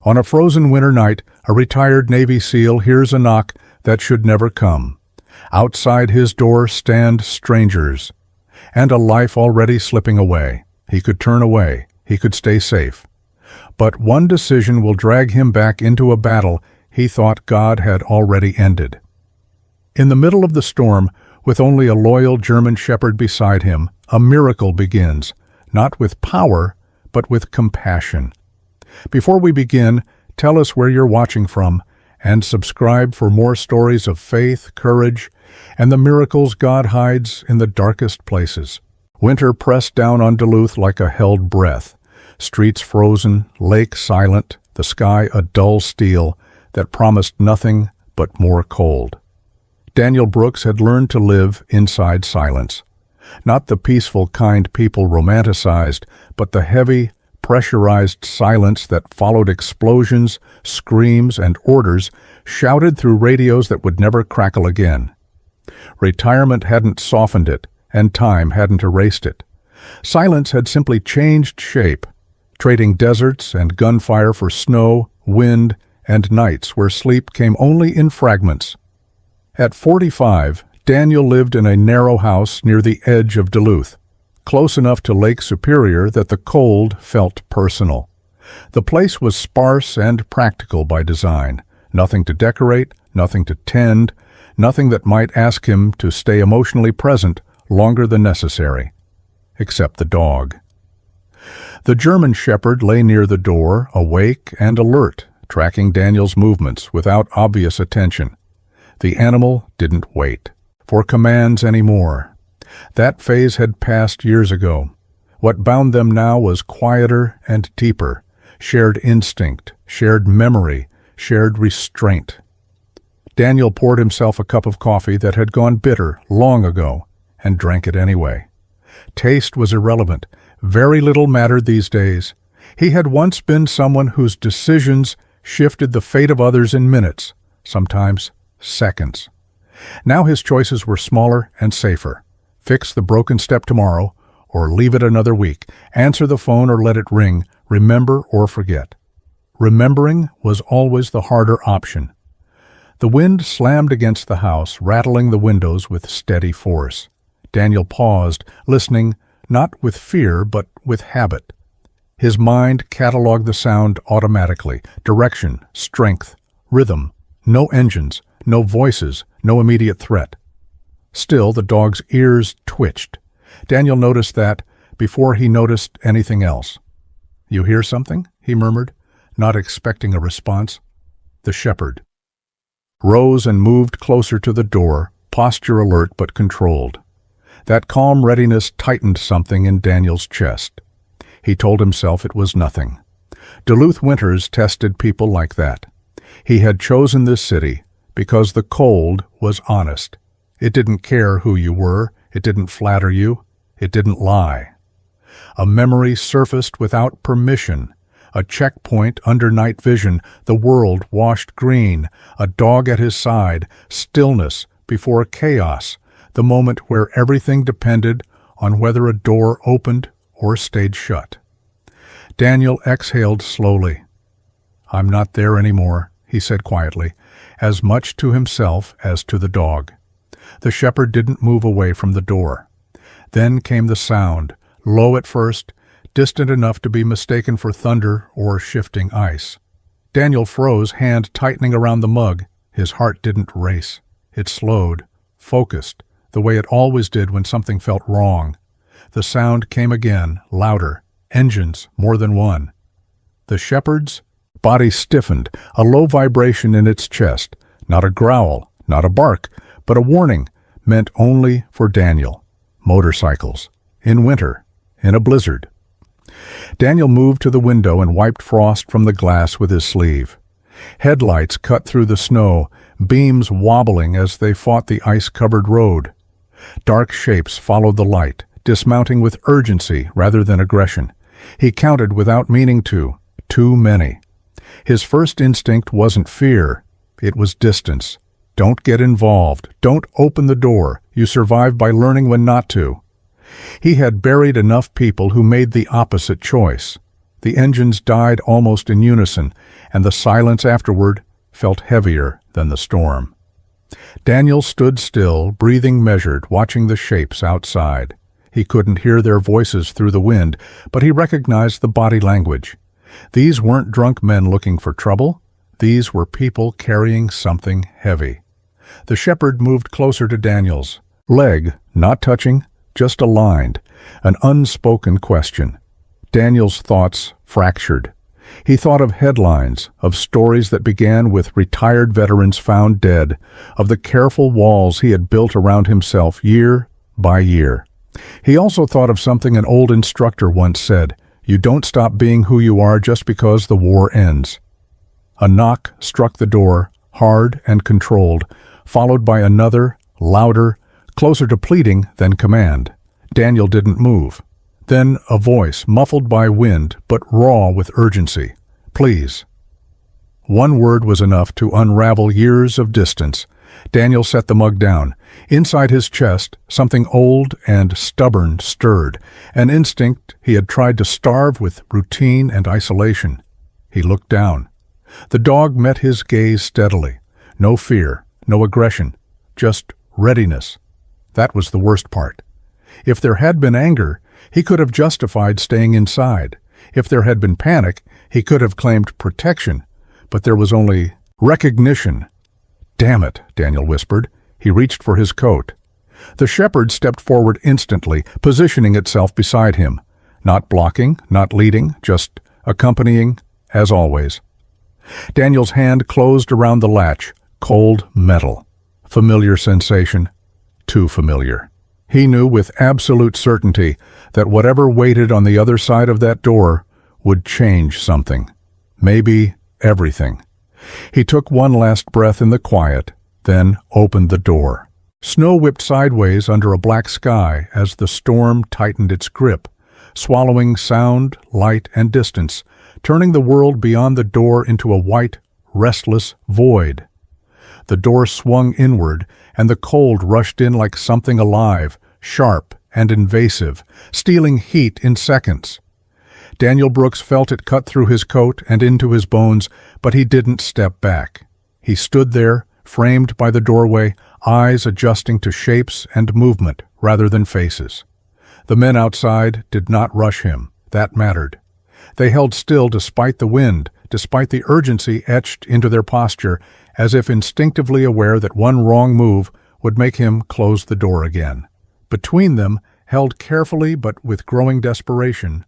On a frozen winter night, a retired Navy SEAL hears a knock that should never come. Outside his door stand strangers, and a life already slipping away. He could turn away. He could stay safe. But one decision will drag him back into a battle he thought God had already ended. In the middle of the storm, with only a loyal German shepherd beside him, a miracle begins, not with power, but with compassion. Before we begin, tell us where you're watching from, and subscribe for more stories of faith, courage, and the miracles God hides in the darkest places. Winter pressed down on Duluth like a held breath. Streets frozen, lake silent, the sky a dull steel that promised nothing but more cold. Daniel Brooks had learned to live inside silence. Not the peaceful, kind people romanticized, but the heavy, pressurized silence that followed explosions, screams, and orders shouted through radios that would never crackle again. Retirement hadn't softened it, and time hadn't erased it. Silence had simply changed shape, trading deserts and gunfire for snow, wind, and nights where sleep came only in fragments. At 45, Daniel lived in a narrow house near the edge of Duluth, close enough to Lake Superior that the cold felt personal. The place was sparse and practical by design. Nothing to decorate, nothing to tend, nothing that might ask him to stay emotionally present longer than necessary. Except the dog. The German shepherd lay near the door, awake and alert, tracking Daniel's movements without obvious attention. The animal didn't wait for commands anymore. That phase had passed years ago. What bound them now was quieter and deeper, shared instinct, shared memory, shared restraint. Daniel poured himself a cup of coffee that had gone bitter long ago and drank it anyway. Taste was irrelevant. Very little mattered these days. He had once been someone whose decisions shifted the fate of others in minutes, sometimes seconds. Now his choices were smaller and safer. Fix the broken step tomorrow, or leave it another week. Answer the phone or let it ring. Remember or forget. Remembering was always the harder option. The wind slammed against the house, rattling the windows with steady force. Daniel paused, listening not with fear but with habit. His mind cataloged the sound automatically. Direction, strength, rhythm. No engines, no voices, no immediate threat. Still, the dog's ears twitched. Daniel noticed that before he noticed anything else. "You hear something?" he murmured, not expecting a response. The shepherd rose and moved closer to the door, posture alert but controlled. That calm readiness tightened something in Daniel's chest. He told himself it was nothing. Duluth winters tested people like that. He had chosen this city because the cold was honest. It didn't care who you were. It didn't flatter you. It didn't lie. A memory surfaced without permission. A checkpoint under night vision, the world washed green, a dog at his side, stillness before chaos, the moment where everything depended on whether a door opened or stayed shut. Daniel exhaled slowly. "I'm not there anymore," he said quietly, as much to himself as to the dog. The shepherd didn't move away from the door. Then came the sound, low at first, distant enough to be mistaken for thunder or shifting ice. Daniel froze, hand tightening around the mug. His heart didn't race. It slowed, focused, the way it always did when something felt wrong. The sound came again, louder. Engines, more than one. The shepherd's body stiffened, a low vibration in its chest. Not a growl, not a bark, but a warning, meant only for Daniel. Motorcycles. In winter. In a blizzard. Daniel moved to the window and wiped frost from the glass with his sleeve. Headlights cut through the snow, beams wobbling as they fought the ice-covered road. Dark shapes followed the light, dismounting with urgency rather than aggression. He counted without meaning to. Too many. His first instinct wasn't fear. It was distance. Don't get involved. Don't open the door. You survive by learning when not to. He had buried enough people who made the opposite choice. The engines died almost in unison, and the silence afterward felt heavier than the storm. Daniel stood still, breathing measured, watching the shapes outside. He couldn't hear their voices through the wind, but he recognized the body language. These weren't drunk men looking for trouble. These were people carrying something heavy. The shepherd moved closer to Daniel's leg, not touching, just aligned, an unspoken question. Daniel's thoughts fractured. He thought of headlines, of stories that began with retired veterans found dead, of the careful walls he had built around himself year by year. He also thought of something an old instructor once said, "You don't stop being who you are just because the war ends." A knock struck the door, hard and controlled, followed by another, louder, closer to pleading than command. Daniel didn't move. Then a voice, muffled by wind, but raw with urgency. "Please." One word was enough to unravel years of distance. Daniel set the mug down. Inside his chest, something old and stubborn stirred, an instinct he had tried to starve with routine and isolation. He looked down. The dog met his gaze steadily. No fear, no aggression, just readiness. That was the worst part. If there had been anger, he could have justified staying inside. If there had been panic, he could have claimed protection. But there was only recognition. "Damn it," Daniel whispered. He reached for his coat. The shepherd stepped forward instantly, positioning itself beside him. Not blocking, not leading, just accompanying, as always. Daniel's hand closed around the latch. Cold metal. Familiar sensation. Too familiar. He knew with absolute certainty that whatever waited on the other side of that door would change something. Maybe everything. He took one last breath in the quiet, then opened the door. Snow whipped sideways under a black sky as the storm tightened its grip, swallowing sound, light, and distance, turning the world beyond the door into a white, restless void. The door swung inward, and the cold rushed in like something alive, sharp and invasive, stealing heat in seconds. Daniel Brooks felt it cut through his coat and into his bones, but he didn't step back. He stood there, framed by the doorway, eyes adjusting to shapes and movement rather than faces. The men outside did not rush him. That mattered. They held still despite the wind, despite the urgency etched into their posture, as if instinctively aware that one wrong move would make him close the door again. Between them, held carefully but with growing desperation,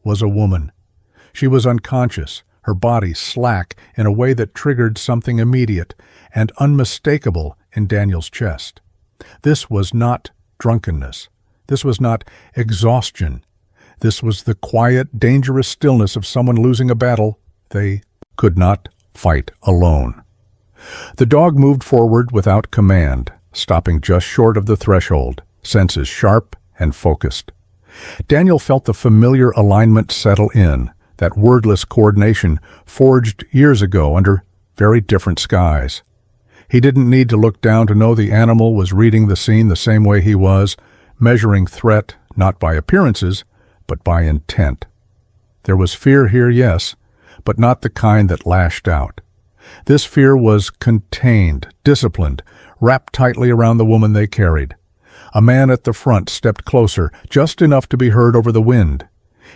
was a woman. She was unconscious, her body slack in a way that triggered something immediate and unmistakable in Daniel's chest. This was not drunkenness. This was not exhaustion. This was the quiet, dangerous stillness of someone losing a battle they could not fight alone. The dog moved forward without command, stopping just short of the threshold, senses sharp and focused. Daniel felt the familiar alignment settle in, that wordless coordination forged years ago under very different skies. He didn't need to look down to know the animal was reading the scene the same way he was, measuring threat not by appearances, but by intent. There was fear here, yes, but not the kind that lashed out. This fear was contained, disciplined, wrapped tightly around the woman they carried. A man at the front stepped closer, just enough to be heard over the wind.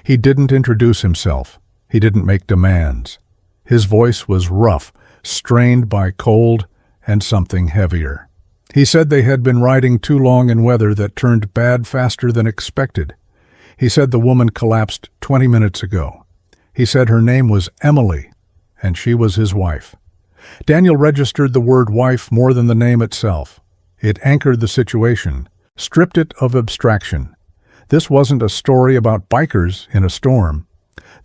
He didn't introduce himself. He didn't make demands. His voice was rough, strained by cold and something heavier. He said they had been riding too long in weather that turned bad faster than expected. He said the woman collapsed 20 minutes ago. He said her name was Emily, and she was his wife. Daniel registered the word wife more than the name itself. It anchored the situation, stripped it of abstraction. This wasn't a story about bikers in a storm.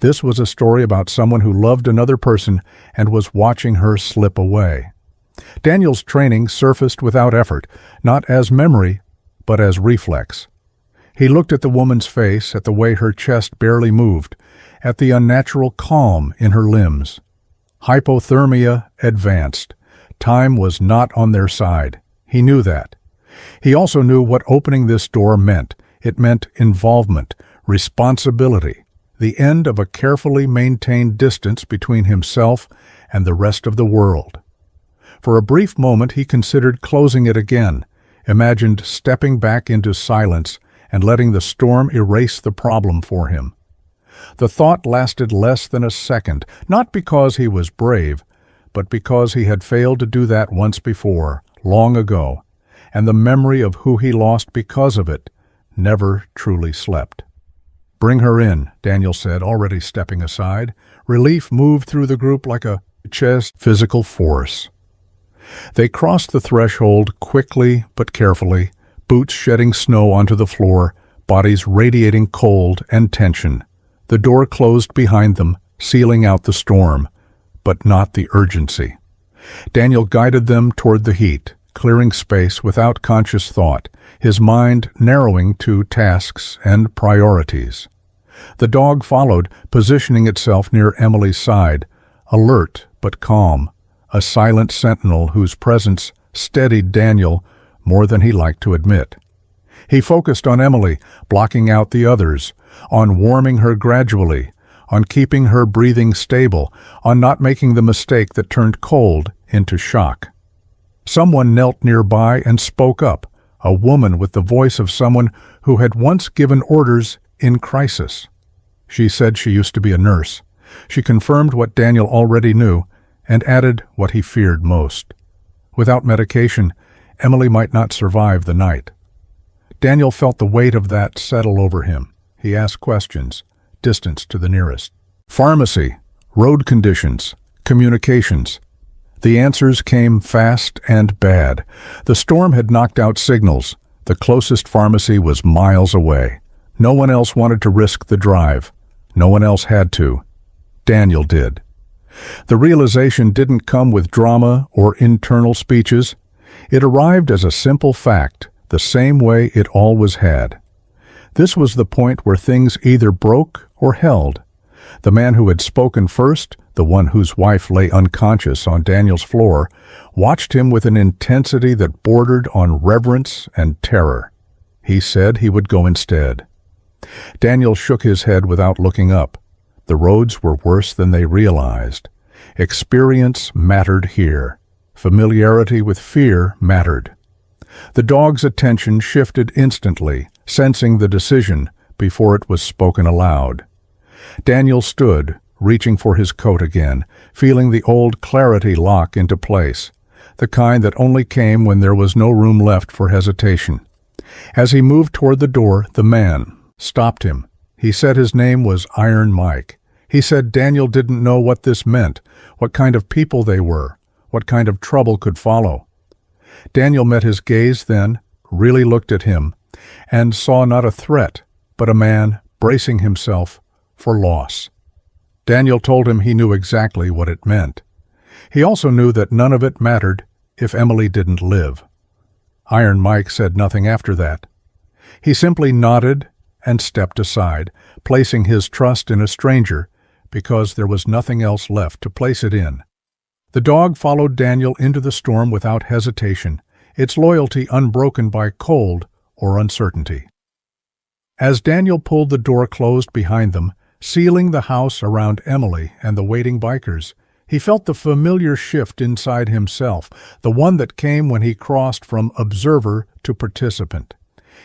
This was a story about someone who loved another person and was watching her slip away. Daniel's training surfaced without effort, not as memory, but as reflex. He looked at the woman's face, at the way her chest barely moved, at the unnatural calm in her limbs. Hypothermia advanced. Time was not on their side. He knew that. He also knew what opening this door meant. It meant involvement, responsibility. the end of a carefully maintained distance between himself and the rest of the world. For a brief moment he considered closing it again, imagined stepping back into silence and letting the storm erase the problem for him. The thought lasted less than a second, not because he was brave, but because he had failed to do that once before, long ago, and the memory of who he lost because of it never truly slept. "Bring her in," Daniel said, already stepping aside. Relief moved through the group like a chest physical force. They crossed the threshold quickly but carefully, boots shedding snow onto the floor, bodies radiating cold and tension. The door closed behind them, sealing out the storm, but not the urgency. Daniel guided them toward the heat, clearing space without conscious thought, his mind narrowing to tasks and priorities. The dog followed, positioning itself near Emily's side, alert but calm, a silent sentinel whose presence steadied Daniel more than he liked to admit. He focused on Emily, blocking out the others, on warming her gradually, on keeping her breathing stable, on not making the mistake that turned cold into shock. Someone knelt nearby and spoke up, a woman with the voice of someone who had once given orders in crisis. She said she used to be a nurse. She confirmed what Daniel already knew and added what he feared most. Without medication, Emily might not survive the night. Daniel felt the weight of that settle over him. He asked questions, distance to the nearest. Pharmacy, road conditions, communications. The answers came fast and bad. The storm had knocked out signals. The closest pharmacy was miles away. No one else wanted to risk the drive. No one else had to. Daniel did. The realization didn't come with drama or internal speeches. It arrived as a simple fact, the same way it always had. This was the point where things either broke or held. The man who had spoken first, the one whose wife lay unconscious on Daniel's floor, watched him with an intensity that bordered on reverence and terror. He said he would go instead. Daniel shook his head without looking up. The roads were worse than they realized. Experience mattered here. Familiarity with fear mattered. The dog's attention shifted instantly, sensing the decision before it was spoken aloud. Daniel stood, reaching for his coat again, feeling the old clarity lock into place, the kind that only came when there was no room left for hesitation. As he moved toward the door, the man stopped him. He said his name was Iron Mike. He said Daniel didn't know what this meant, what kind of people they were, what kind of trouble could follow. Daniel met his gaze then, really looked at him, and saw not a threat, but a man bracing himself for loss. Daniel told him he knew exactly what it meant. He also knew that none of it mattered if Emily didn't live. Iron Mike said nothing after that. He simply nodded and stepped aside, placing his trust in a stranger because there was nothing else left to place it in. The dog followed Daniel into the storm without hesitation, its loyalty unbroken by cold or uncertainty. As Daniel pulled the door closed behind them, sealing the house around Emily and the waiting bikers, he felt the familiar shift inside himself, the one that came when he crossed from observer to participant.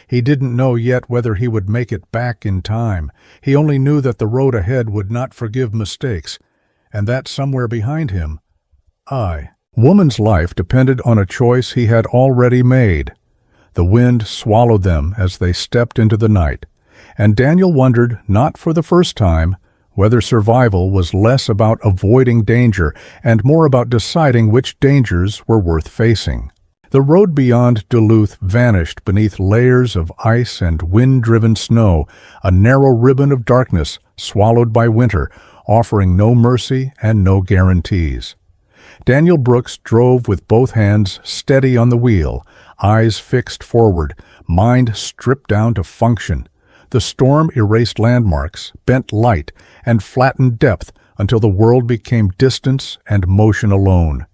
He didn't know yet whether he would make it back in time. He only knew that the road ahead would not forgive mistakes, and that somewhere behind him, woman's life depended on a choice he had already made. The wind swallowed them as they stepped into the night, and Daniel wondered, not for the first time, whether survival was less about avoiding danger and more about deciding which dangers were worth facing. The road beyond Duluth vanished beneath layers of ice and wind-driven snow, a narrow ribbon of darkness swallowed by winter, offering no mercy and no guarantees. Daniel Brooks drove with both hands steady on the wheel, eyes fixed forward, mind stripped down to function. The storm erased landmarks, bent light, and flattened depth until the world became distance and motion alone.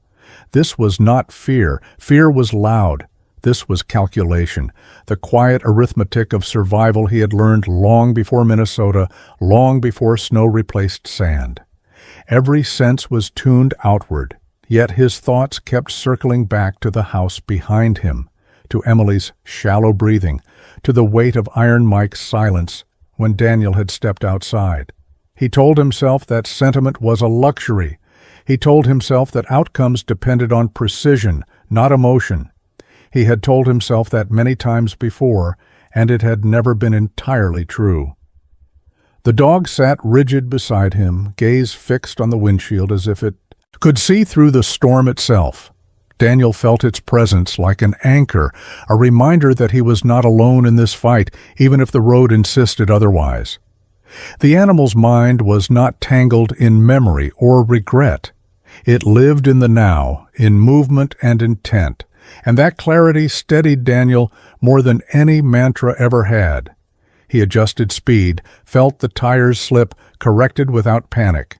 This was not fear. Fear was loud. This was calculation, the quiet arithmetic of survival he had learned long before Minnesota, long before snow replaced sand. Every sense was tuned outward, yet his thoughts kept circling back to the house behind him, to Emily's shallow breathing, to the weight of Iron Mike's silence when Daniel had stepped outside. He told himself that sentiment was a luxury. He told himself that outcomes depended on precision, not emotion. He had told himself that many times before, and it had never been entirely true. The dog sat rigid beside him, gaze fixed on the windshield as if it could see through the storm itself. Daniel felt its presence like an anchor, a reminder that he was not alone in this fight, even if the road insisted otherwise. The animal's mind was not tangled in memory or regret. It lived in the now, in movement and intent, and that clarity steadied Daniel more than any mantra ever had. He adjusted speed, felt the tires slip, corrected without panic.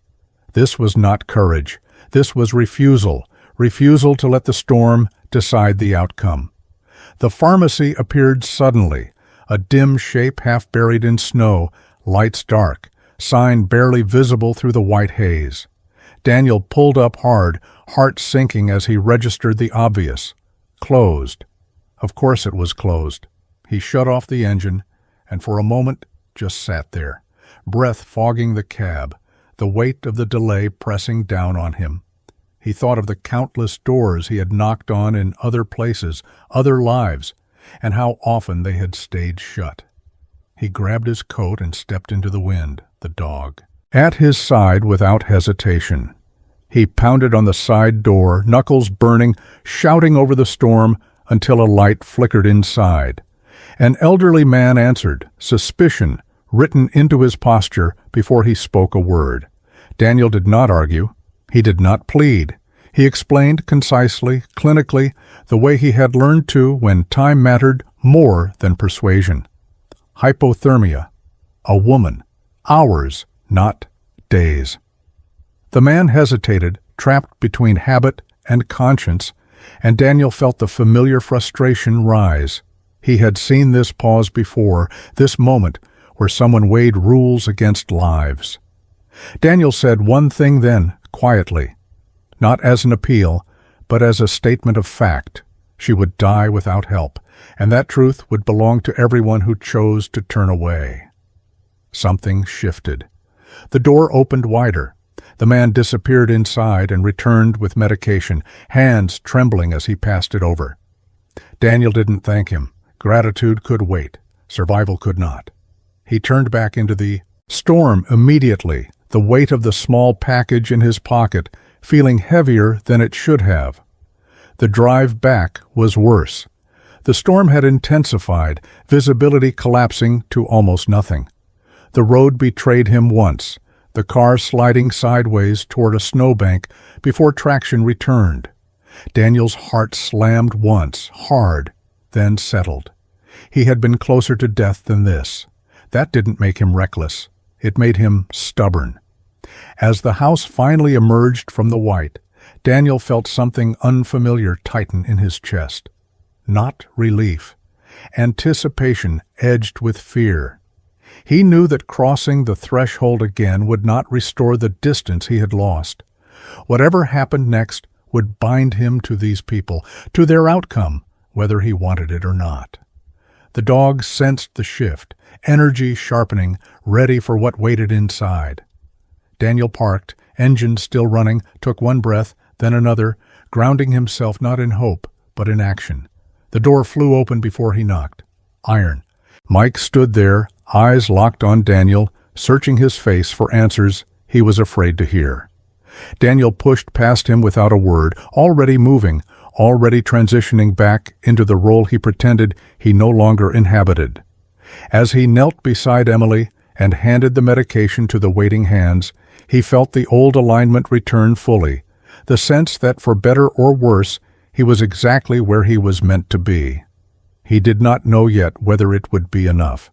This was not courage. This was refusal to let the storm decide the outcome. The pharmacy appeared suddenly, a dim shape half buried in snow, lights dark, sign barely visible through the white haze. Daniel pulled up hard, heart sinking as he registered the obvious. Closed. Of course it was closed. He shut off the engine, and for a moment just sat there, breath fogging the cab, the weight of the delay pressing down on him. He thought of the countless doors he had knocked on in other places, other lives, and how often they had stayed shut. He grabbed his coat and stepped into the wind, the dog at his side without hesitation. He pounded on the side door, knuckles burning, shouting over the storm until a light flickered inside. An elderly man answered, suspicion written into his posture before he spoke a word. Daniel did not argue. He did not plead. He explained concisely, clinically, the way he had learned to when time mattered more than persuasion. Hypothermia. A woman. Hours, not days. The man hesitated, trapped between habit and conscience, and Daniel felt the familiar frustration rise. He had seen this pause before, this moment where someone weighed rules against lives. Daniel said one thing then, quietly, not as an appeal, but as a statement of fact. She would die without help, and that truth would belong to everyone who chose to turn away. Something shifted. The door opened wider. The man disappeared inside and returned with medication, hands trembling as he passed it over. Daniel didn't thank him. Gratitude could wait. Survival could not. He turned back into the storm immediately, the weight of the small package in his pocket feeling heavier than it should have. The drive back was worse. The storm had intensified, visibility collapsing to almost nothing. The road betrayed him once, the car sliding sideways toward a snowbank before traction returned. Daniel's heart slammed once, hard, then settled. He had been closer to death than this. That didn't make him reckless. It made him stubborn. As the house finally emerged from the white, Daniel felt something unfamiliar tighten in his chest. Not relief. Anticipation edged with fear. He knew that crossing the threshold again would not restore the distance he had lost. Whatever happened next would bind him to these people, to their outcome, whether he wanted it or not. The dog sensed the shift, energy sharpening, ready for what waited inside. Daniel parked, engine still running, took one breath, then another, grounding himself not in hope, but in action. The door flew open before he knocked. Iron. Mike stood there, eyes locked on Daniel, searching his face for answers he was afraid to hear. Daniel pushed past him without a word, already moving, already transitioning back into the role he pretended he no longer inhabited. As he knelt beside Emily and handed the medication to the waiting hands, he felt the old alignment return fully, the sense that for better or worse, he was exactly where he was meant to be. He did not know yet whether it would be enough.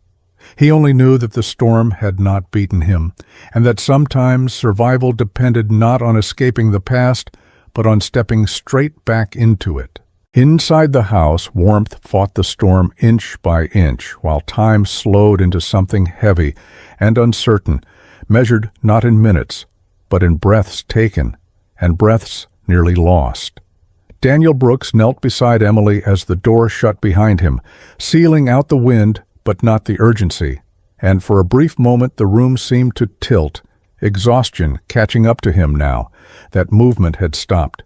He only knew that the storm had not beaten him, and that sometimes survival depended not on escaping the past, but on stepping straight back into it. Inside the house, warmth fought the storm inch by inch, while time slowed into something heavy and uncertain, measured not in minutes, but in breaths taken, and breaths nearly lost. Daniel Brooks knelt beside Emily as the door shut behind him, sealing out the wind but not the urgency, and for a brief moment the room seemed to tilt, exhaustion catching up to him now that movement had stopped.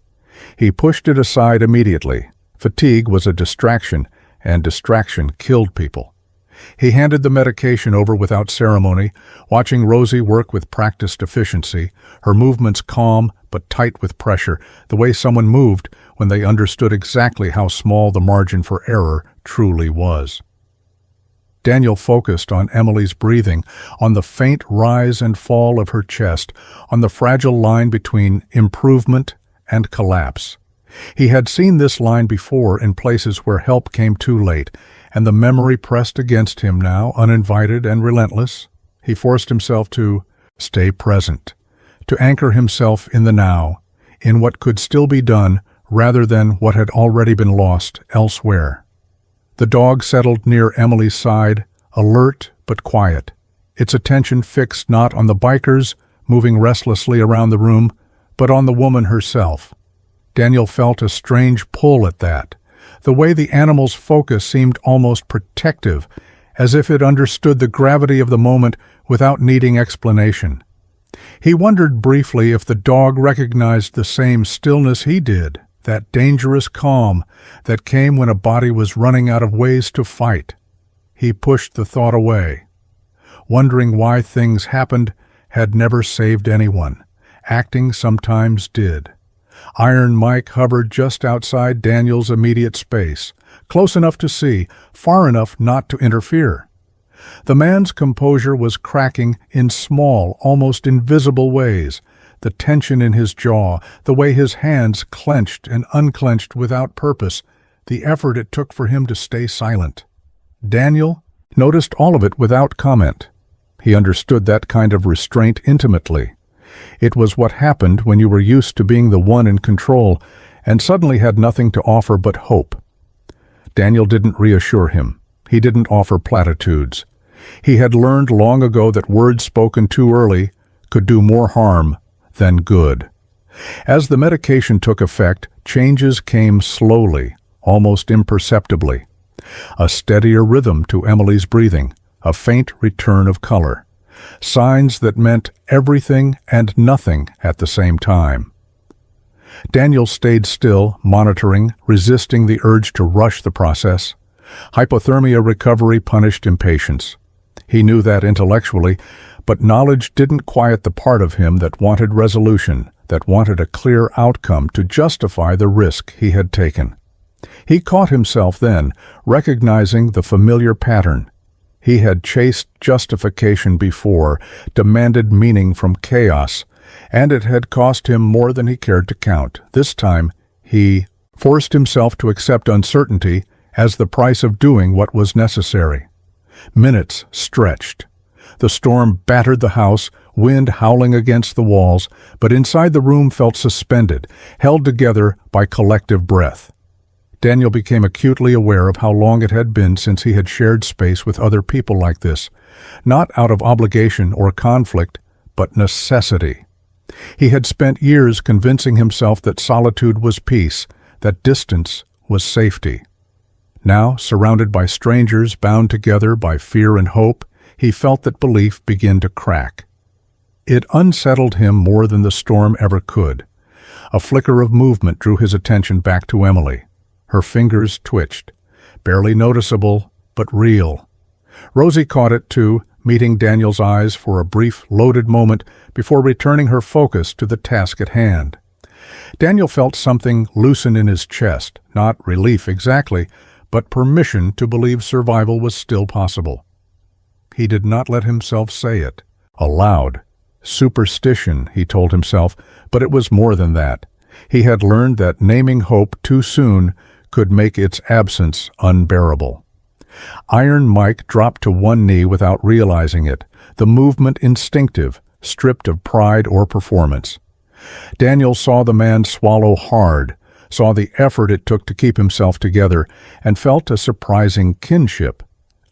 He pushed it aside immediately. Fatigue was a distraction, and distraction killed people. He handed the medication over without ceremony, watching Rosie work with practiced efficiency, her movements calm but tight with pressure, the way someone moved when they understood exactly how small the margin for error truly was. Daniel focused on Emily's breathing, on the faint rise and fall of her chest, on the fragile line between improvement and collapse. He had seen this line before in places where help came too late, and the memory pressed against him now, uninvited and relentless. He forced himself to stay present, to anchor himself in the now, in what could still be done rather than what had already been lost elsewhere. The dog settled near Emily's side, alert but quiet, its attention fixed not on the bikers moving restlessly around the room, but on the woman herself. Daniel felt a strange pull at that. The way the animal's focus seemed almost protective, as if it understood the gravity of the moment without needing explanation. He wondered briefly if the dog recognized the same stillness he did, that dangerous calm that came when a body was running out of ways to fight. He pushed the thought away. Wondering why things happened had never saved anyone. Acting sometimes did. Iron Mike hovered just outside Daniel's immediate space, close enough to see, far enough not to interfere. The man's composure was cracking in small, almost invisible ways. The tension in his jaw, the way his hands clenched and unclenched without purpose, the effort it took for him to stay silent. Daniel noticed all of it without comment. He understood that kind of restraint intimately. It was what happened when you were used to being the one in control and suddenly had nothing to offer but hope. Daniel didn't reassure him. He didn't offer platitudes. He had learned long ago that words spoken too early could do more harm than good. As the medication took effect, changes came slowly, almost imperceptibly. A steadier rhythm to Emily's breathing, a faint return of color. Signs that meant everything and nothing at the same time. Daniel stayed still, monitoring, resisting the urge to rush the process. Hypothermia recovery punished impatience. He knew that intellectually, but knowledge didn't quiet the part of him that wanted resolution, that wanted a clear outcome to justify the risk he had taken. He caught himself then, recognizing the familiar pattern. He had chased justification before, demanded meaning from chaos, and it had cost him more than he cared to count. This time, he forced himself to accept uncertainty as the price of doing what was necessary. Minutes stretched. The storm battered the house, wind howling against the walls, but inside the room felt suspended, held together by collective breath. Daniel became acutely aware of how long it had been since he had shared space with other people like this, not out of obligation or conflict, but necessity. He had spent years convincing himself that solitude was peace, that distance was safety. Now, surrounded by strangers bound together by fear and hope, he felt that belief begin to crack. It unsettled him more than the storm ever could. A flicker of movement drew his attention back to Emily. Her fingers twitched, barely noticeable, but real. Rosie caught it too, meeting Daniel's eyes for a brief, loaded moment before returning her focus to the task at hand. Daniel felt something loosen in his chest, not relief exactly, but permission to believe survival was still possible. He did not let himself say it aloud. Superstition, he told himself, but it was more than that. He had learned that naming hope too soon could make its absence unbearable. Iron Mike dropped to one knee without realizing it, the movement instinctive, stripped of pride or performance. Daniel saw the man swallow hard, saw the effort it took to keep himself together, and felt a surprising kinship.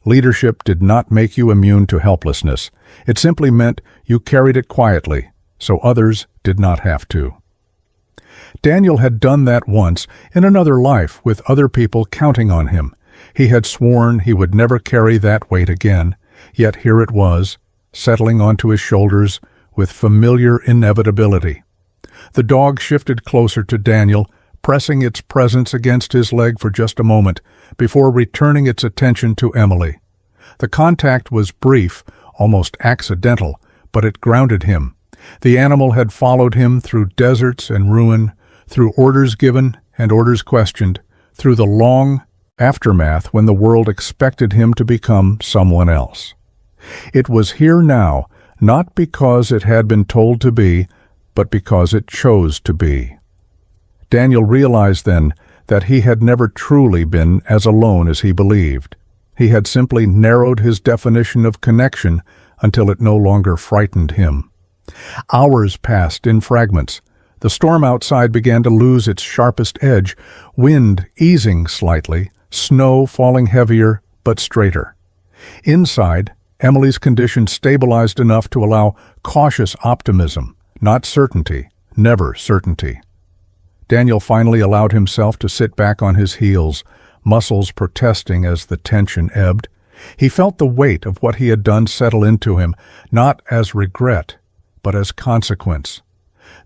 Leadership did not make you immune to helplessness. It simply meant you carried it quietly, so others did not have to. Daniel had done that once in another life with other people counting on him. He had sworn he would never carry that weight again, yet here it was, settling onto his shoulders with familiar inevitability. The dog shifted closer to Daniel, pressing its presence against his leg for just a moment before returning its attention to Emily. The contact was brief, almost accidental, but it grounded him. The animal had followed him through deserts and ruin, through orders given and orders questioned, through the long aftermath when the world expected him to become someone else. It was here now, not because it had been told to be, but because it chose to be. Daniel realized then that he had never truly been as alone as he believed. He had simply narrowed his definition of connection until it no longer frightened him. Hours passed in fragments. The storm outside began to lose its sharpest edge, wind easing slightly, snow falling heavier but straighter. Inside, Emily's condition stabilized enough to allow cautious optimism, not certainty, never certainty. Daniel finally allowed himself to sit back on his heels, muscles protesting as the tension ebbed. He felt the weight of what he had done settle into him, not as regret, but as consequence.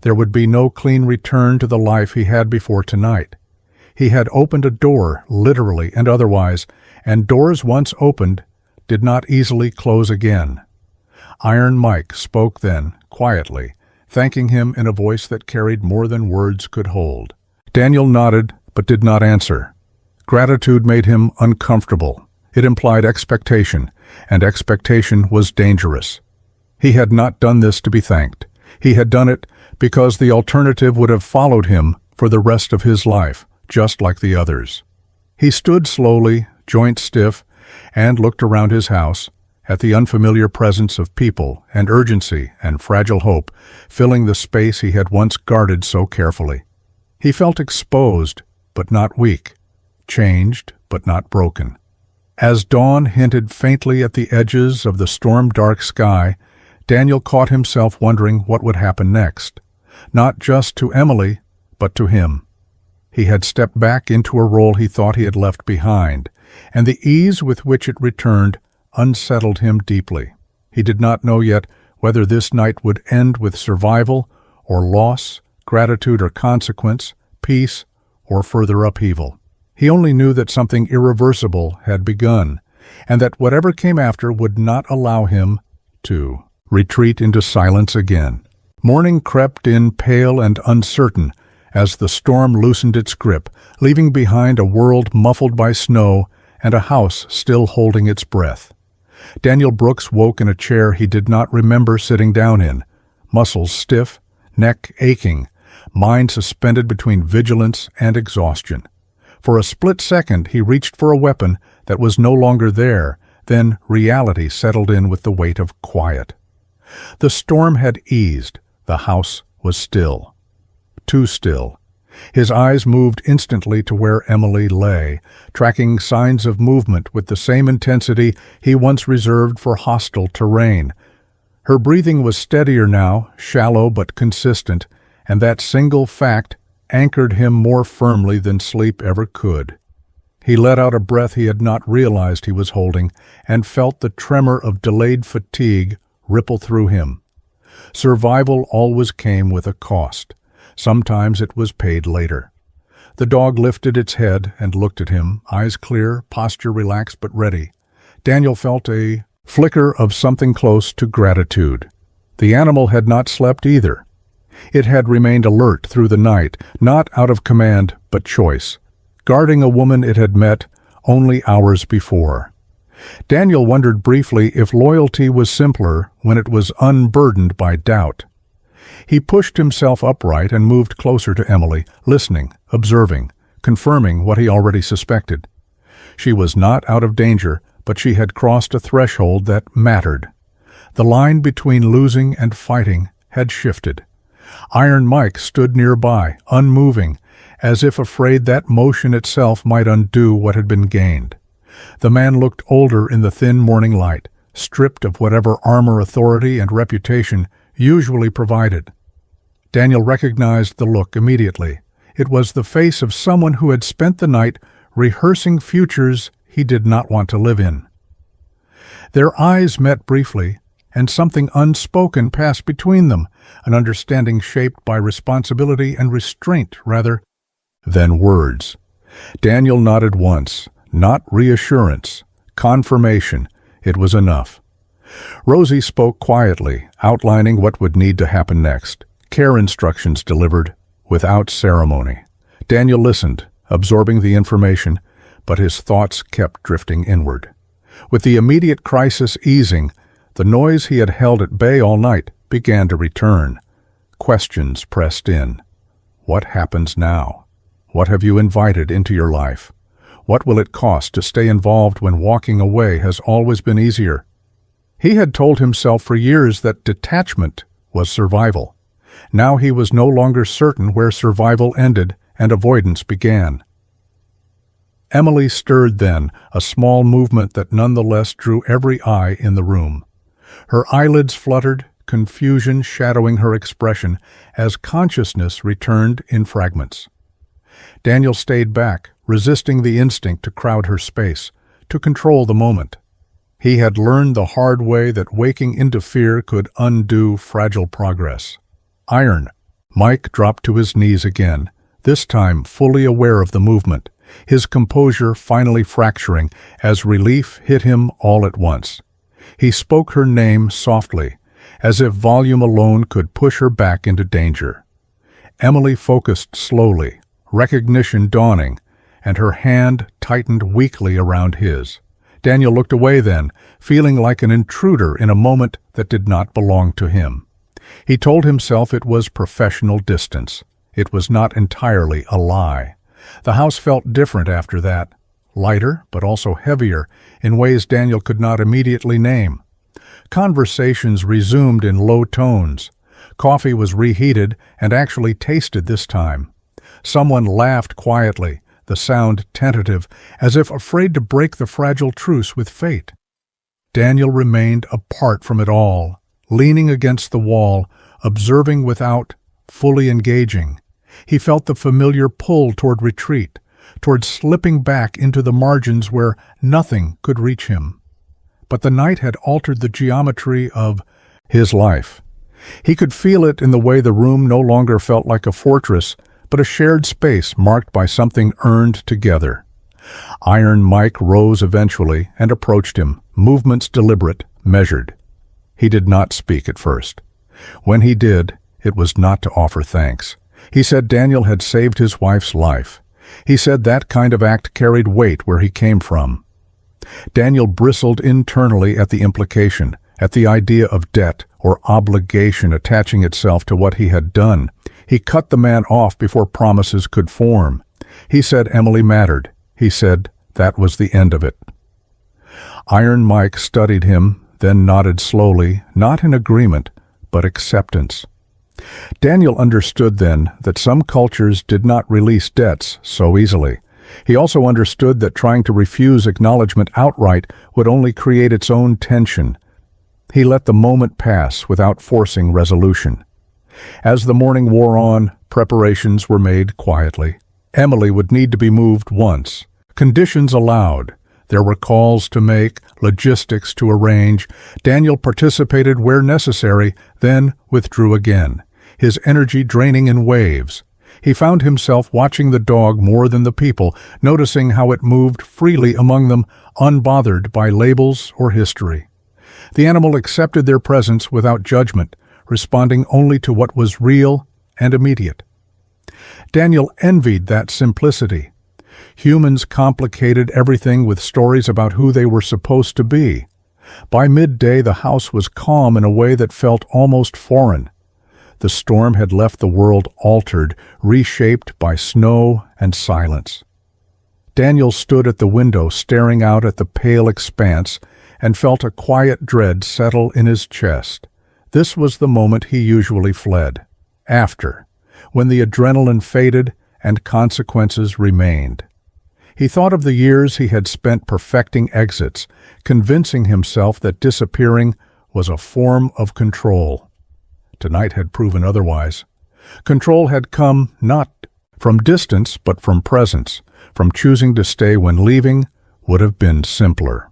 There would be no clean return to the life he had before tonight. He had opened a door, literally and otherwise, and doors once opened did not easily close again. Iron Mike spoke then, quietly, thanking him in a voice that carried more than words could hold. Daniel nodded, but did not answer. Gratitude made him uncomfortable. It implied expectation, and expectation was dangerous. He had not done this to be thanked. He had done it because the alternative would have followed him for the rest of his life, just like the others. He stood slowly, joints stiff, and looked around his house, at the unfamiliar presence of people and urgency and fragile hope filling the space he had once guarded so carefully. He felt exposed, but not weak, changed, but not broken. As dawn hinted faintly at the edges of the storm-dark sky, Daniel caught himself wondering what would happen next, not just to Emily, but to him. He had stepped back into a role he thought he had left behind, and the ease with which it returned unsettled him deeply. He did not know yet whether this night would end with survival or loss, gratitude or consequence, peace or further upheaval. He only knew that something irreversible had begun, and that whatever came after would not allow him to retreat into silence again. Morning crept in pale and uncertain as the storm loosened its grip, leaving behind a world muffled by snow and a house still holding its breath. Daniel Brooks woke in a chair he did not remember sitting down in, muscles stiff, neck aching, mind suspended between vigilance and exhaustion. For a split second he reached for a weapon that was no longer there, then reality settled in with the weight of quiet. The storm had eased, the house was still. Too still. His eyes moved instantly to where Emily lay, tracking signs of movement with the same intensity he once reserved for hostile terrain. Her breathing was steadier now, shallow but consistent, and that single fact anchored him more firmly than sleep ever could. He let out a breath he had not realized he was holding, and felt the tremor of delayed fatigue ripple through him. Survival always came with a cost. Sometimes it was paid later. The dog lifted its head and looked at him, eyes clear, posture relaxed but ready. Daniel felt a flicker of something close to gratitude. The animal had not slept either. It had remained alert through the night, not out of command but choice, guarding a woman it had met only hours before. Daniel wondered briefly if loyalty was simpler when it was unburdened by doubt. He pushed himself upright and moved closer to Emily, listening, observing, confirming what he already suspected. She was not out of danger, but she had crossed a threshold that mattered. The line between losing and fighting had shifted. Iron Mike stood nearby, unmoving, as if afraid that motion itself might undo what had been gained. The man looked older in the thin morning light, stripped of whatever armor authority and reputation usually provided. Daniel recognized the look immediately. It was the face of someone who had spent the night rehearsing futures he did not want to live in. Their eyes met briefly, and something unspoken passed between them, an understanding shaped by responsibility and restraint rather than words. Daniel nodded once, not reassurance, confirmation. It was enough. Rosie spoke quietly, outlining what would need to happen next. Care instructions delivered, without ceremony. Daniel listened, absorbing the information, but his thoughts kept drifting inward. With the immediate crisis easing, the noise he had held at bay all night began to return. Questions pressed in. What happens now? What have you invited into your life? What will it cost to stay involved when walking away has always been easier? He had told himself for years that detachment was survival. Now he was no longer certain where survival ended and avoidance began. Emily stirred then, a small movement that nonetheless drew every eye in the room. Her eyelids fluttered, confusion shadowing her expression as consciousness returned in fragments. Daniel stayed back, resisting the instinct to crowd her space, to control the moment. He had learned the hard way that waking into fear could undo fragile progress. Iron. Mike dropped to his knees again, this time fully aware of the movement, his composure finally fracturing as relief hit him all at once. He spoke her name softly, as if volume alone could push her back into danger. Emily focused slowly, recognition dawning, and her hand tightened weakly around his. Daniel looked away then, feeling like an intruder in a moment that did not belong to him. He told himself it was professional distance. It was not entirely a lie. The house felt different after that, lighter but also heavier in ways Daniel could not immediately name. Conversations resumed in low tones. Coffee was reheated and actually tasted this time. Someone laughed quietly, the sound tentative, as if afraid to break the fragile truce with fate. Daniel remained apart from it all, leaning against the wall, observing without fully engaging. He felt the familiar pull toward retreat, toward slipping back into the margins where nothing could reach him. But the night had altered the geometry of his life. He could feel it in the way the room no longer felt like a fortress, but a shared space marked by something earned together. Iron Mike rose eventually and approached him, movements deliberate, measured. He did not speak at first. When he did, it was not to offer thanks. He said Daniel had saved his wife's life. He said that kind of act carried weight where he came from. Daniel bristled internally at the implication, at the idea of debt or obligation attaching itself to what he had done. He cut the man off before promises could form. He said Emily mattered. He said that was the end of it. Iron Mike studied him, then nodded slowly, not in agreement, but acceptance. Daniel understood then that some cultures did not release debts so easily. He also understood that trying to refuse acknowledgement outright would only create its own tension. He let the moment pass without forcing resolution. As the morning wore on, preparations were made quietly. Emily would need to be moved once. Conditions allowed. There were calls to make, logistics to arrange. Daniel participated where necessary, then withdrew again, his energy draining in waves. He found himself watching the dog more than the people, noticing how it moved freely among them, unbothered by labels or history. The animal accepted their presence without judgment, responding only to what was real and immediate. Daniel envied that simplicity. Humans complicated everything with stories about who they were supposed to be. By midday, the house was calm in a way that felt almost foreign. The storm had left the world altered, reshaped by snow and silence. Daniel stood at the window, staring out at the pale expanse, and felt a quiet dread settle in his chest. This was the moment he usually fled. After, when the adrenaline faded and consequences remained. He thought of the years he had spent perfecting exits, convincing himself that disappearing was a form of control. Tonight had proven otherwise. Control had come not from distance but from presence, from choosing to stay when leaving would have been simpler.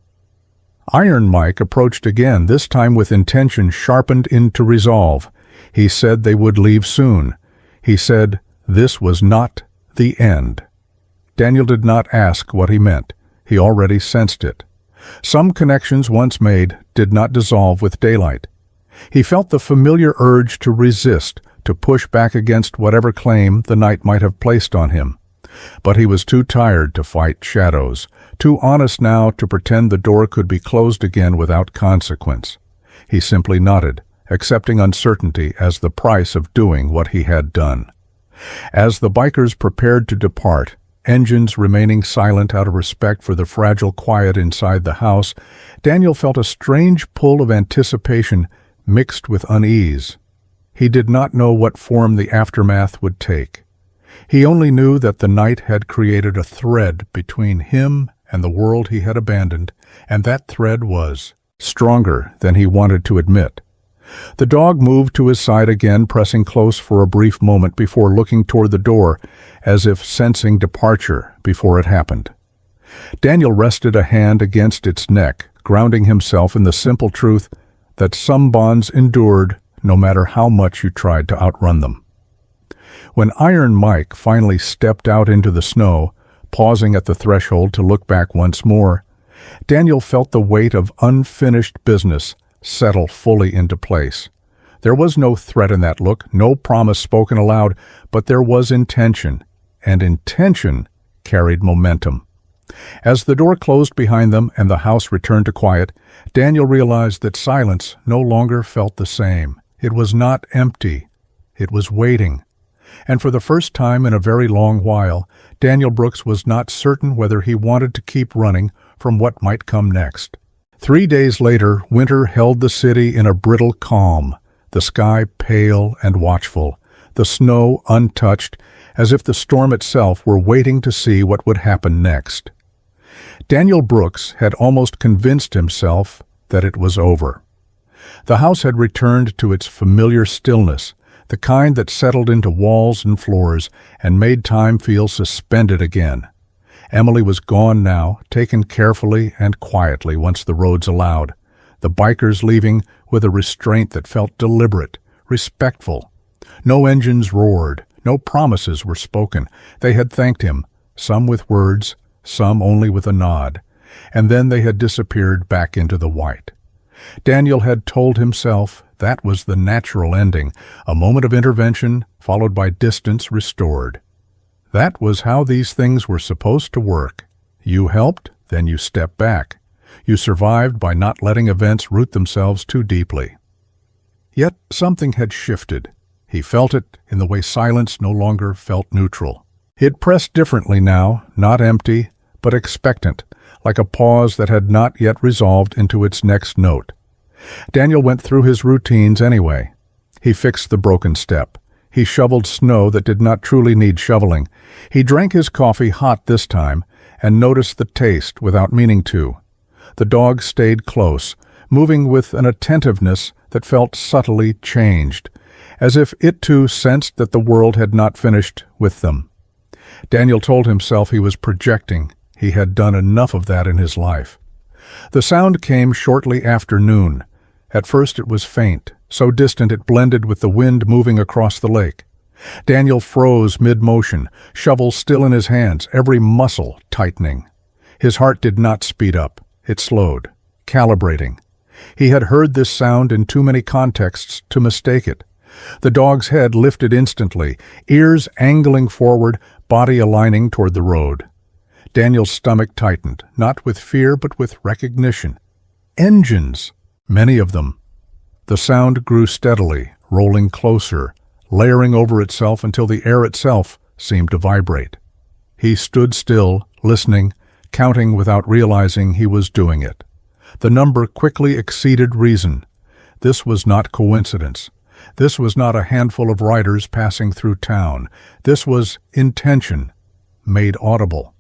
Iron Mike approached again, this time with intention sharpened into resolve. He said they would leave soon. He said this was not the end. Daniel did not ask what he meant. He already sensed it. Some connections once made did not dissolve with daylight. He felt the familiar urge to resist, to push back against whatever claim the night might have placed on him. But he was too tired to fight shadows, too honest now to pretend the door could be closed again without consequence. He simply nodded, accepting uncertainty as the price of doing what he had done. As the bikers prepared to depart, engines remaining silent out of respect for the fragile quiet inside the house, Daniel felt a strange pull of anticipation mixed with unease. He did not know what form the aftermath would take. He only knew that the night had created a thread between him and the world he had abandoned, and that thread was stronger than he wanted to admit. The dog moved to his side again, pressing close for a brief moment before looking toward the door, as if sensing departure before it happened. Daniel rested a hand against its neck, grounding himself in the simple truth that some bonds endured no matter how much you tried to outrun them. When Iron Mike finally stepped out into the snow, pausing at the threshold to look back once more, Daniel felt the weight of unfinished business settle fully into place. There was no threat in that look, no promise spoken aloud, but there was intention, and intention carried momentum. As the door closed behind them and the house returned to quiet, Daniel realized that silence no longer felt the same. It was not empty. It was waiting. And for the first time in a very long while, Daniel Brooks was not certain whether he wanted to keep running from what might come next. 3 days later, winter held the city in a brittle calm, the sky pale and watchful, the snow untouched, as if the storm itself were waiting to see what would happen next. Daniel Brooks had almost convinced himself that it was over. The house had returned to its familiar stillness, the kind that settled into walls and floors and made time feel suspended again. Emily was gone now, taken carefully and quietly once the roads allowed, the bikers leaving with a restraint that felt deliberate, respectful. No engines roared, no promises were spoken. They had thanked him, some with words, some only with a nod, and then they had disappeared back into the white. Daniel had told himself that was the natural ending, a moment of intervention followed by distance restored. That was how these things were supposed to work. You helped, then you stepped back. You survived by not letting events root themselves too deeply. Yet something had shifted. He felt it in the way silence no longer felt neutral. It pressed differently now, not empty, but expectant, like a pause that had not yet resolved into its next note. Daniel went through his routines anyway. He fixed the broken step. He shoveled snow that did not truly need shoveling. He drank his coffee hot this time and noticed the taste without meaning to. The dog stayed close, moving with an attentiveness that felt subtly changed, as if it too sensed that the world had not finished with them. Daniel told himself he was projecting. He had done enough of that in his life. The sound came shortly after noon. At first it was faint, so distant it blended with the wind moving across the lake. Daniel froze mid-motion, shovel still in his hands, every muscle tightening. His heart did not speed up. It slowed, calibrating. He had heard this sound in too many contexts to mistake it. The dog's head lifted instantly, ears angling forward, body aligning toward the road. Daniel's stomach tightened, not with fear but with recognition. Engines! Many of them. The sound grew steadily, rolling closer, layering over itself until the air itself seemed to vibrate. He stood still, listening, counting without realizing he was doing it. The number quickly exceeded reason. This was not coincidence. This was not a handful of riders passing through town. This was intention, made audible.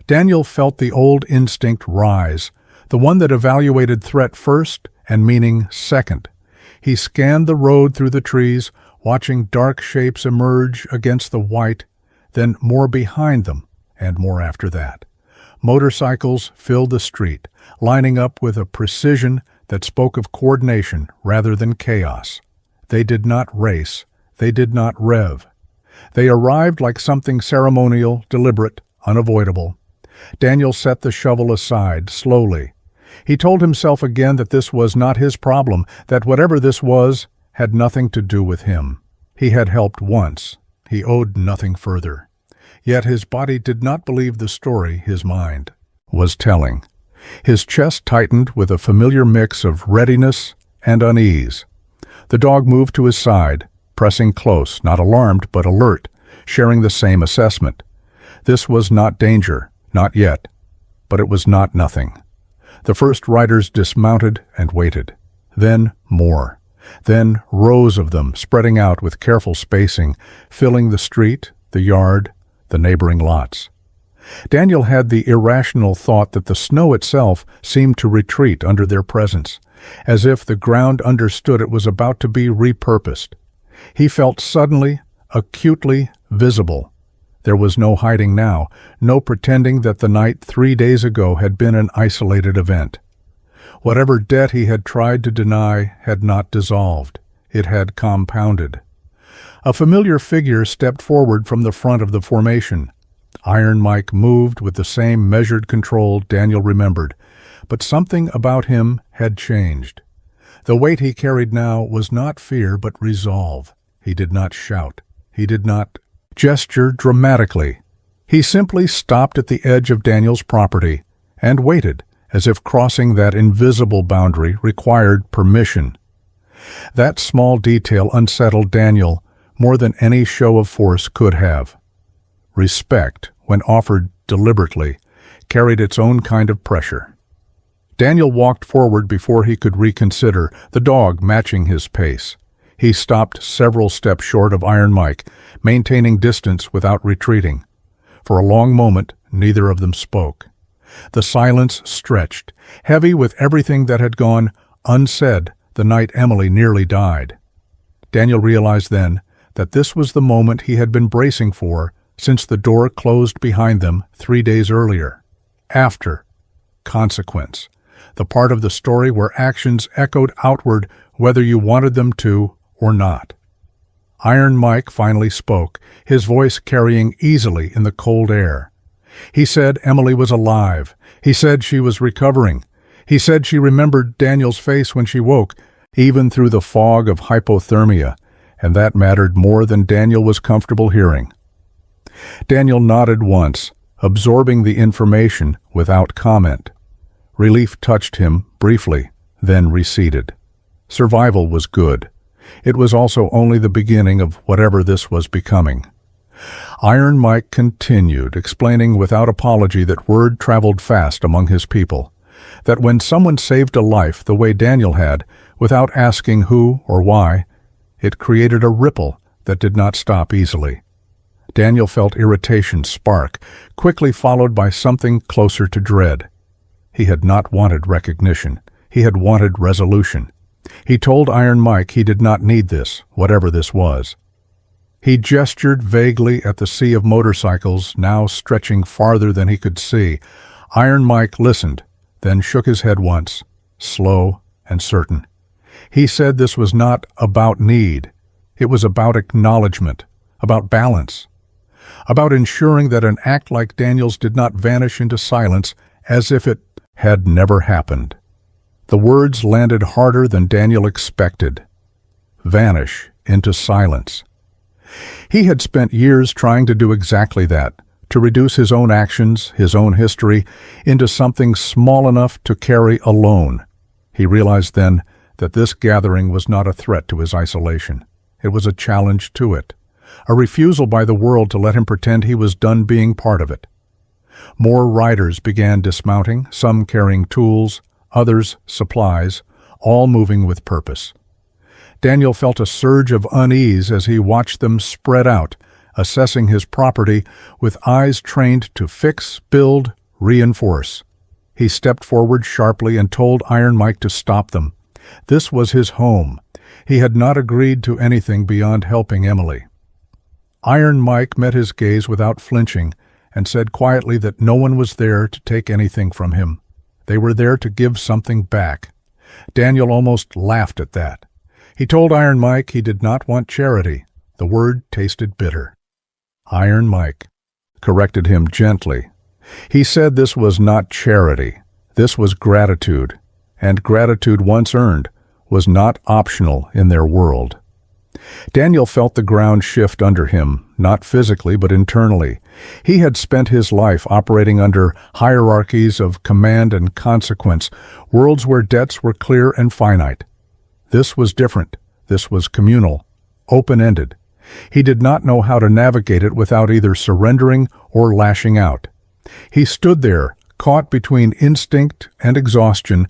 Daniel felt the old instinct rise, the one that evaluated threat first and meaning second. He scanned the road through the trees, watching dark shapes emerge against the white, then more behind them, and more after that. Motorcycles filled the street, lining up with a precision that spoke of coordination rather than chaos. They did not race. They did not rev. They arrived like something ceremonial, deliberate, unavoidable. Daniel set the shovel aside, slowly. He told himself again that this was not his problem, that whatever this was had nothing to do with him. He had helped once. He owed nothing further. Yet his body did not believe the story his mind was telling. His chest tightened with a familiar mix of readiness and unease. The dog moved to his side, pressing close, not alarmed but alert, sharing the same assessment. This was not danger, not yet, but it was not nothing. The first riders dismounted and waited. Then more. Then rows of them spreading out with careful spacing, filling the street, the yard, the neighboring lots. Daniel had the irrational thought that the snow itself seemed to retreat under their presence, as if the ground understood it was about to be repurposed. He felt suddenly, acutely visible. There was no hiding now, no pretending that the night 3 days ago had been an isolated event. Whatever debt he had tried to deny had not dissolved. It had compounded. A familiar figure stepped forward from the front of the formation. Iron Mike moved with the same measured control Daniel remembered, but something about him had changed. The weight he carried now was not fear but resolve. He did not shout. He did not gesture dramatically. He simply stopped at the edge of Daniel's property and waited, as if crossing that invisible boundary required permission. That small detail unsettled Daniel more than any show of force could have. Respect, when offered deliberately, carried its own kind of pressure. Daniel walked forward before he could reconsider, the dog matching his pace. He stopped several steps short of Iron Mike, maintaining distance without retreating. For a long moment, neither of them spoke. The silence stretched, heavy with everything that had gone unsaid the night Emily nearly died. Daniel realized then that this was the moment he had been bracing for since the door closed behind them 3 days earlier. After. Consequence. The part of the story where actions echoed outward whether you wanted them to or not. Iron Mike finally spoke, his voice carrying easily in the cold air. He said Emily was alive. He said she was recovering. He said she remembered Daniel's face when she woke, even through the fog of hypothermia, and that mattered more than Daniel was comfortable hearing. Daniel nodded once, absorbing the information without comment. Relief touched him briefly, then receded. Survival was good. It was also only the beginning of whatever this was becoming. Iron Mike continued, explaining without apology that word traveled fast among his people, that when someone saved a life the way Daniel had, without asking who or why, it created a ripple that did not stop easily. Daniel felt irritation spark, quickly followed by something closer to dread. He had not wanted recognition. He had wanted resolution. He told Iron Mike he did not need this, whatever this was. He gestured vaguely at the sea of motorcycles, now stretching farther than he could see. Iron Mike listened, then shook his head once, slow and certain. He said this was not about need. It was about acknowledgement, about balance, about ensuring that an act like Daniel's did not vanish into silence as if it had never happened. The words landed harder than Daniel expected. Vanish into silence. He had spent years trying to do exactly that, to reduce his own actions, his own history, into something small enough to carry alone. He realized then that this gathering was not a threat to his isolation. It was a challenge to it, a refusal by the world to let him pretend he was done being part of it. More riders began dismounting, some carrying tools, others supplies, all moving with purpose. Daniel felt a surge of unease as he watched them spread out, assessing his property with eyes trained to fix, build, reinforce. He stepped forward sharply and told Iron Mike to stop them. This was his home. He had not agreed to anything beyond helping Emily. Iron Mike met his gaze without flinching and said quietly that no one was there to take anything from him. They were there to give something back. Daniel almost laughed at that. He told Iron Mike he did not want charity. The word tasted bitter. Iron Mike corrected him gently. He said this was not charity. This was gratitude, and gratitude once earned was not optional in their world. Daniel felt the ground shift under him, not physically but internally. He had spent his life operating under hierarchies of command and consequence, worlds where debts were clear and finite. This was different. This was communal, open-ended. He did not know how to navigate it without either surrendering or lashing out. He stood there, caught between instinct and exhaustion,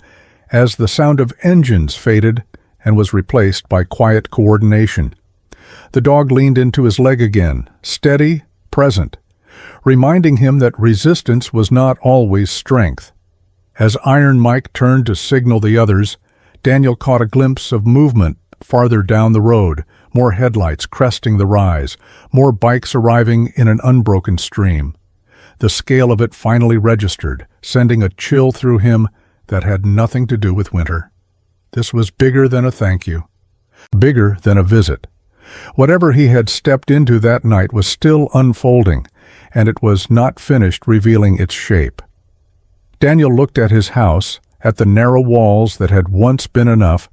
as the sound of engines faded and was replaced by quiet coordination. The dog leaned into his leg again, steady, present, reminding him that resistance was not always strength. As Iron Mike turned to signal the others, Daniel caught a glimpse of movement farther down the road, more headlights cresting the rise, more bikes arriving in an unbroken stream. The scale of it finally registered, sending a chill through him that had nothing to do with winter. This was bigger than a thank you, bigger than a visit. Whatever he had stepped into that night was still unfolding, and it was not finished revealing its shape. Daniel looked at his house, at the narrow walls that had once been enough,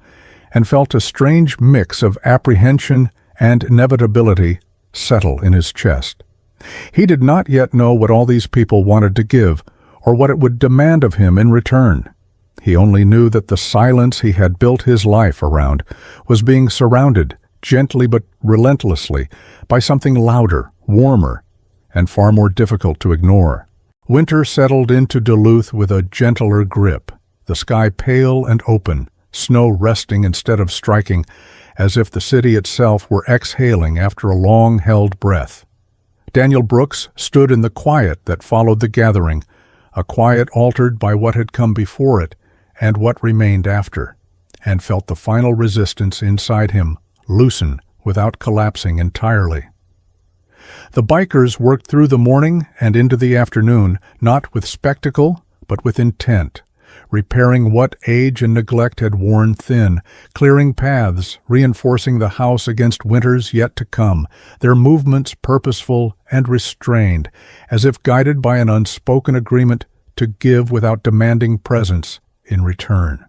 and felt a strange mix of apprehension and inevitability settle in his chest. He did not yet know what all these people wanted to give, or what it would demand of him in return. He only knew that the silence he had built his life around was being surrounded, gently but relentlessly, by something louder, warmer, and far more difficult to ignore. Winter settled into Duluth with a gentler grip, the sky pale and open, snow resting instead of striking, as if the city itself were exhaling after a long-held breath. Daniel Brooks stood in the quiet that followed the gathering, a quiet altered by what had come before it and what remained after, and felt the final resistance inside him loosen without collapsing entirely. The bikers worked through the morning and into the afternoon, not with spectacle, but with intent, repairing what age and neglect had worn thin, clearing paths, reinforcing the house against winters yet to come, their movements purposeful and restrained, as if guided by an unspoken agreement to give without demanding presence in return.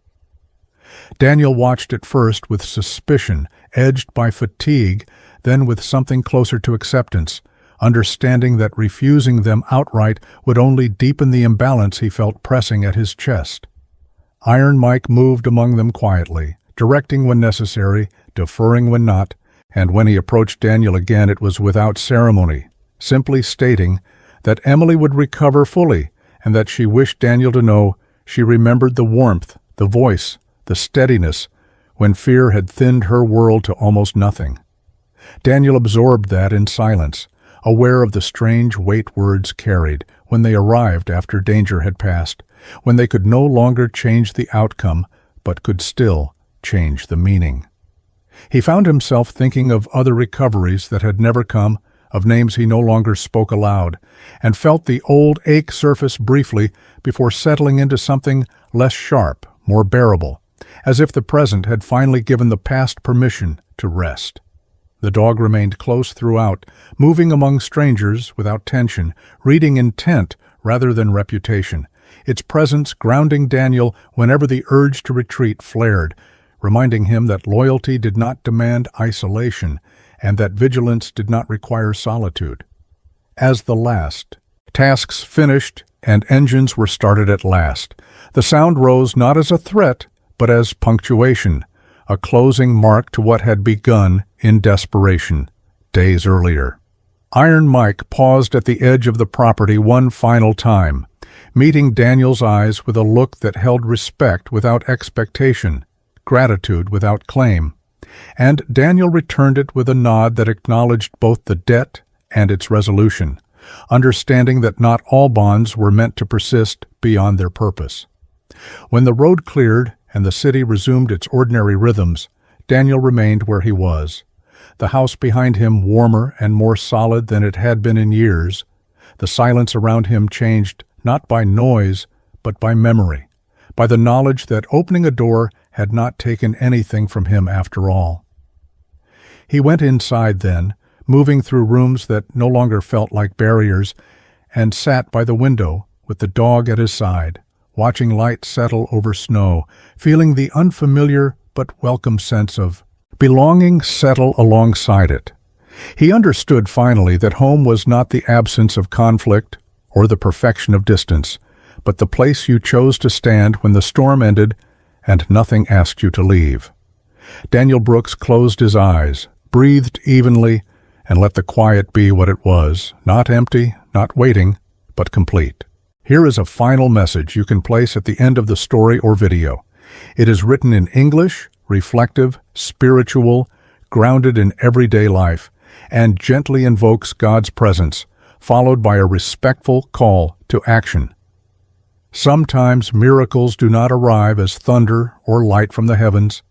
Daniel watched at first with suspicion, edged by fatigue, then with something closer to acceptance, understanding that refusing them outright would only deepen the imbalance he felt pressing at his chest. Iron Mike moved among them quietly, directing when necessary, deferring when not, and when he approached Daniel again it was without ceremony, simply stating that Emily would recover fully and that she wished Daniel to know she remembered the warmth, the voice, the steadiness, when fear had thinned her world to almost nothing. Daniel absorbed that in silence, aware of the strange weight words carried when they arrived after danger had passed, when they could no longer change the outcome, but could still change the meaning. He found himself thinking of other recoveries that had never come, of names he no longer spoke aloud, and felt the old ache surface briefly before settling into something less sharp, more bearable, as if the present had finally given the past permission to rest. The dog remained close throughout, moving among strangers without tension, reading intent rather than reputation, its presence grounding Daniel whenever the urge to retreat flared, reminding him that loyalty did not demand isolation and that vigilance did not require solitude. As the last, tasks finished and engines were started at last, the sound rose not as a threat, but as punctuation, a closing mark to what had begun in desperation days earlier. Iron Mike paused at the edge of the property one final time, meeting Daniel's eyes with a look that held respect without expectation, gratitude without claim. And Daniel returned it with a nod that acknowledged both the debt and its resolution, understanding that not all bonds were meant to persist beyond their purpose. When the road cleared and the city resumed its ordinary rhythms, Daniel remained where he was, the house behind him warmer and more solid than it had been in years. The silence around him changed not by noise, but by memory, by the knowledge that opening a door had not taken anything from him after all. He went inside then, moving through rooms that no longer felt like barriers, and sat by the window with the dog at his side, watching light settle over snow, feeling the unfamiliar but welcome sense of belonging settle alongside it. He understood finally that home was not the absence of conflict or the perfection of distance, but the place you chose to stand when the storm ended and nothing asked you to leave. Daniel Brooks closed his eyes, breathed evenly, and let the quiet be what it was, not empty, not waiting, but complete. Here is a final message you can place at the end of the story or video. It is written in English, reflective, spiritual, grounded in everyday life, and gently invokes God's presence, followed by a respectful call to action. Sometimes miracles do not arrive as thunder or light from the heavens.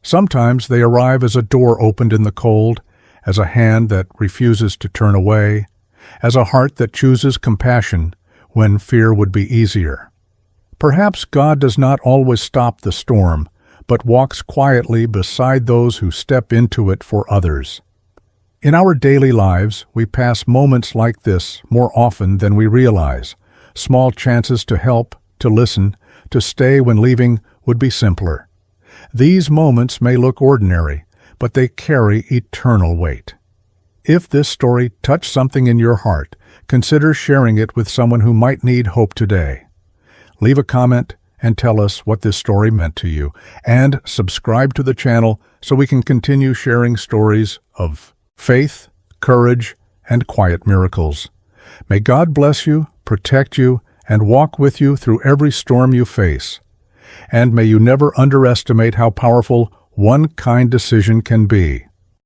Sometimes they arrive as a door opened in the cold, as a hand that refuses to turn away, as a heart that chooses compassion when fear would be easier. Perhaps God does not always stop the storm, but walks quietly beside those who step into it for others. In our daily lives, we pass moments like this more often than we realize. Small chances to help, to listen, to stay when leaving would be simpler. These moments may look ordinary, but they carry eternal weight. If this story touched something in your heart, consider sharing it with someone who might need hope today. Leave a comment and tell us what this story meant to you, and subscribe to the channel so we can continue sharing stories of faith, courage, and quiet miracles. May God bless you, protect you, and walk with you through every storm you face. And may you never underestimate how powerful one kind decision can be.